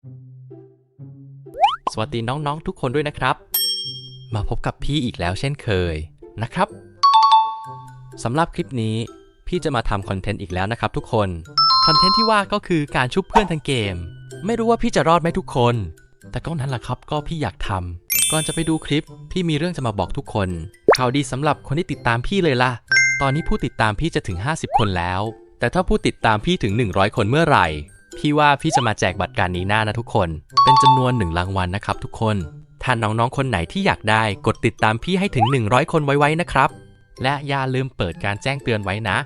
สวัสดีน้องๆทุกคนด้วยนะครับมาพบกับพี่อีกแล้วเช่นเคยนะครับสำหรับคลิปนี้พี่จะมาทำคอนเทนต์อีกแล้วนะครับทุกคนคอนเทนต์ที่ว่าก็คือการชุบเพื่อนทางเกมไม่รู้ว่าพี่จะรอดไหมทุกคนแต่ก็นั้นแหละครับก็พี่อยากทำก่อนจะไปดูคลิปพี่มีเรื่องจะมาบอกทุกคนข่าวดีสำหรับคนที่ติดตามพี่เลยล่ะตอนนี้ผู้ติดตามพี่จะถึง50คนแล้วแต่ถ้าผู้ติดตามพี่ถึง100คนเมื่อไหร่พี่ว่าพี่จะมาแจกบัตรการนีน่านะทุกคนเป็นจำนวน1รางวัลนะครับทุกคนถ้าน้องๆคนไหนที่อยากได้กดติดตามพี่ให้ถึง100คนไว้นะครับและอย่าลืมเปิดการแจ้งเตือนไว้นะ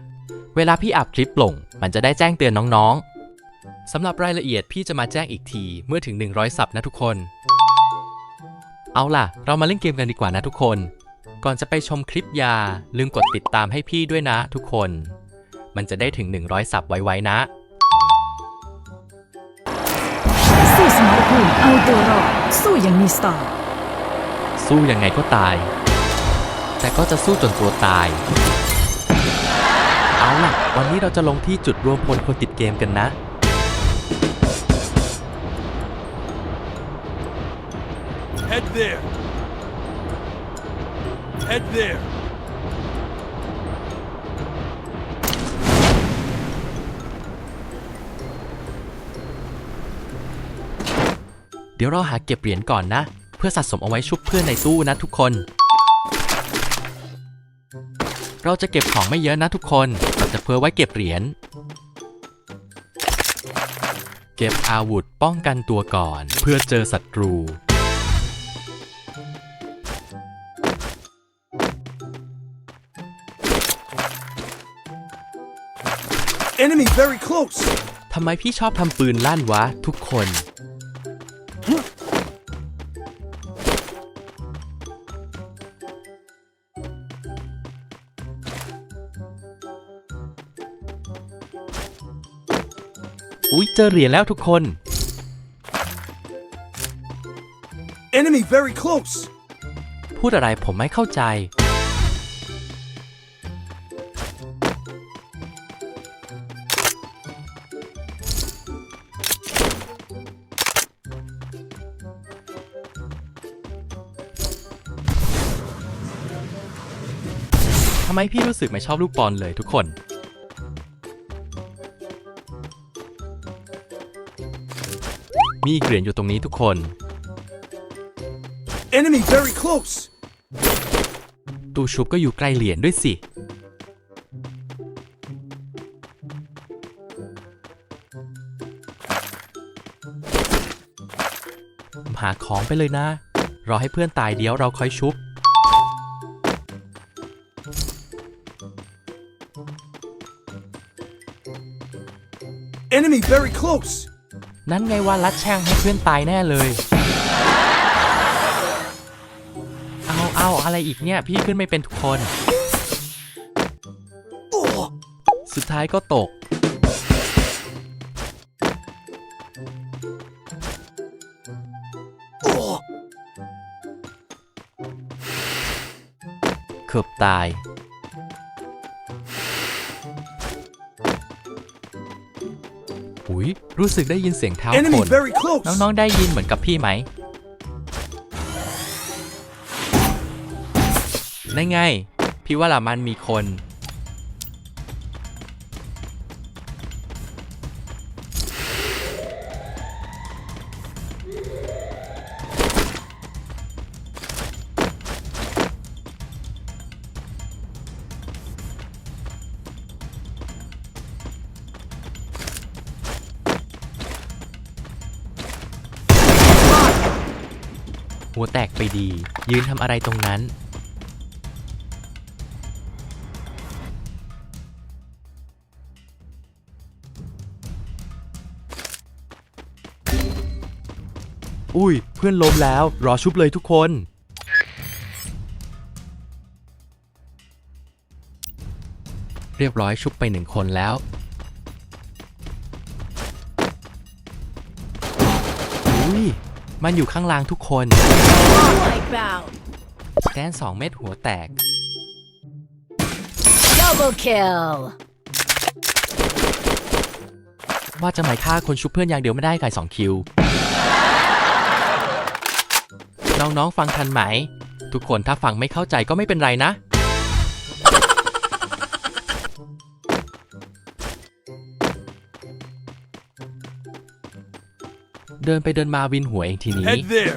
เวลาพี่อัพคลิปลงมันจะได้แจ้งเตือนน้องๆสำหรับรายละเอียดพี่จะมาแจ้งอีกทีเมื่อถึง100ซับนะทุกคนเอาล่ะเรามาเล่นเกมกันดีกว่านะทุกคนก่อนจะไปชมคลิปอย่าลืมกดติดตามให้พี่ด้วยนะทุกคนมันจะได้ถึง100ซับไว้นะสู้สมรภูมิเอาตัวรอดสู้อย่างมีสไตล์สู้ยังไงก็ตายแต่ก็จะสู้จนตัวตายเอาล่ะวันนี้เราจะลงที่จุดรวมพลคนติดเกมกันนะHead there. Head there. เดี๋ยวเราหาเก็บเหรียญก่อนนะเพื่อสะสมเอาไว้ชุบเพื่อนในตู้นะทุกคนเราจะเก็บของไม่เยอะนะทุกคนเราจะเพื่อไว้เก็บเหรียญเก็บอาวุธป้องกันตัวก่อนเพื่อเจอศัตรูEnemy very close. ทำไมพี่ชอบทำปืนลั่นวะทุกคนอุ๊ยเจอเหรียญแล้วทุกคน Enemy very close. พูดอะไรผมไม่เข้าใจทำไมพี่รู้สึกไม่ชอบลูกบอลเลยทุกคนมีเหรียญอยู่ตรงนี้ทุกคน Enemy very close. ตู้ชุบก็อยู่ใกล้เหรียญด้วยสิหาของไปเลยนะรอให้เพื่อนตายเดี๋ยวเราค่อยชุบEnemy very close. นั่นไงว่ารัดแช่งให้เพื่อนตายแน่เลยเอาอะไรอีกเนี่ยพี่ขึ้นไม่เป็นทุกคนสุดท้ายก็ตกเกือบตายอุ๊ยรู้สึกได้ยินเสียงเท้าคน Enemy very close. น้องๆได้ยินเหมือนกับพี่ไหมนั่นไงพี่ว่าละมันมีคนหัวแตกไปดียืนทำอะไรตรงนั้นอุ้ยเพื่อนล้มแล้วรอชุบเลยทุกคนเรียบร้อยชุบไป1คนแล้วอุ้ยมันอยู่ข้างล่างทุกคนสแกน2 เม็ดหัวแตก Double kill ว่าจะไม่ฆ่าคนชุบเพื่อนอย่างเดียวไม่ได้ไก่2 คิว น้องๆฟังทันไหมทุกคนถ้าฟังไม่เข้าใจก็ไม่เป็นไรนะเดินไปเดินมาวินหัวเองทีนี้ Head there.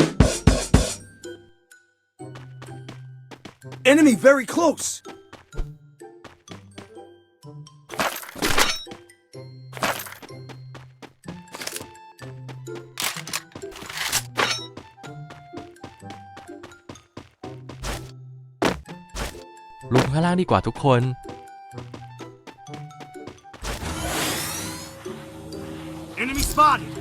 Enemy very close. ลงข้างล่างดีกว่าทุกคน Enemy spotted.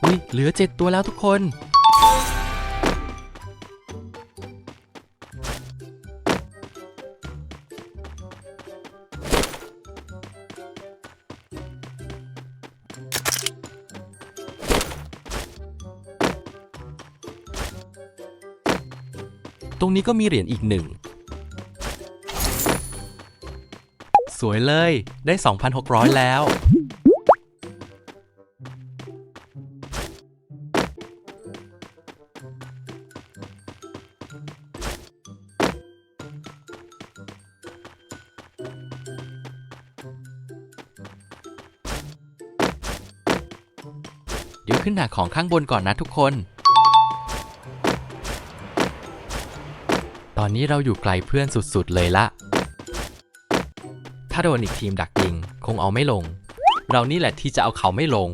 อุ๊ยเหลือ7ตัวแล้วทุกคน ตรงนี้ก็มีเหรียญอีก1สวยเลยได้ 2,600 แล้ว เดี๋ยวขึ้นหาของข้างบนก่อนนะทุกคน ตอนนี้เราอยู่ไกลเพื่อนสุดๆเลยละ ถ้าโดนอีกทีมดักยิงคงเอาไม่ลง เรานี่แหละที่จะเอาเขาไม่ลง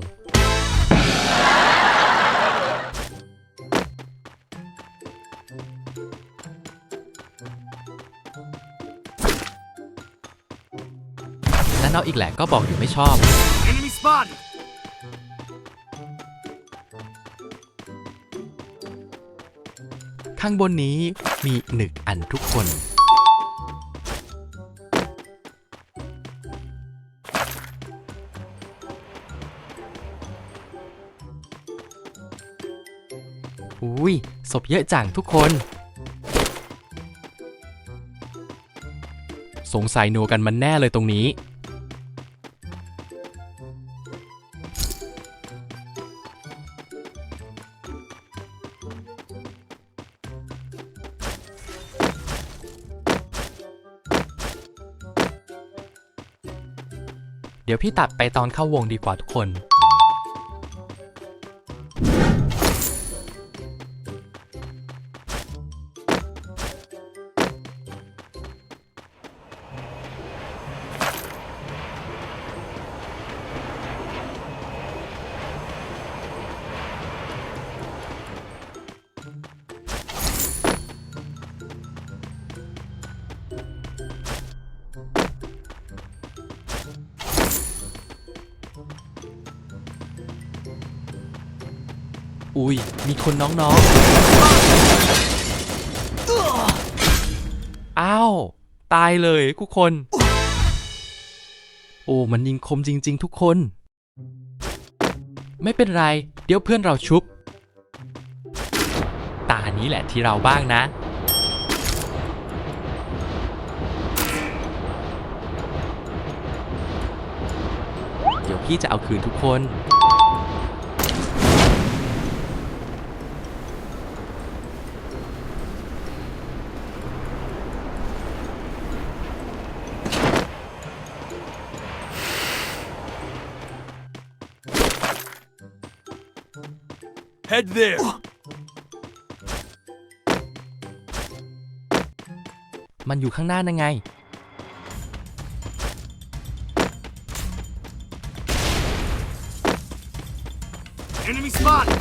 และเอาอีกแหละก็บอกอยู่ไม่ชอบ Enemy spotted. ข้างบนนี้มี1 อันทุกคน อุ้ยศพเยอะจังทุกคน สงสัยนัวกันมันแน่เลยตรงนี้ เดี๋ยวพี่ตัดไปตอนเข้าวงดีกว่าทุกคน อุ้ยมีคนน้องๆ อ้าว ตายเลยทุกคน โอ้มันยิงคมจริงๆทุกคน ไม่เป็นไร เดี๋ยวเพื่อนเราชุบ ตานี้แหละที่เราบ้างนะ เดี๋ยวพี่จะเอาคืนทุกคน Head there. มันอยู่ข้างหน้านั่นไง Enemy spotted.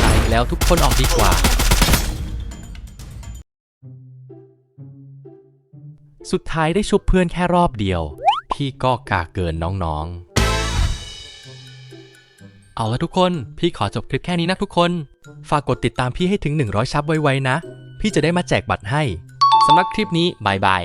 ตายอีกแล้วทุกคนออกดีกว่า สุดท้ายได้ชุบเพื่อนแค่รอบเดียว พี่ก็กาเกินน้องๆ เอาละทุกคนพี่ขอจบคลิปแค่นี้นะทุกคนฝากกดติดตามพี่ให้ถึง100ซับไวๆนะพี่จะได้มาแจกบัตรให้สำหรับคลิปนี้บายบาย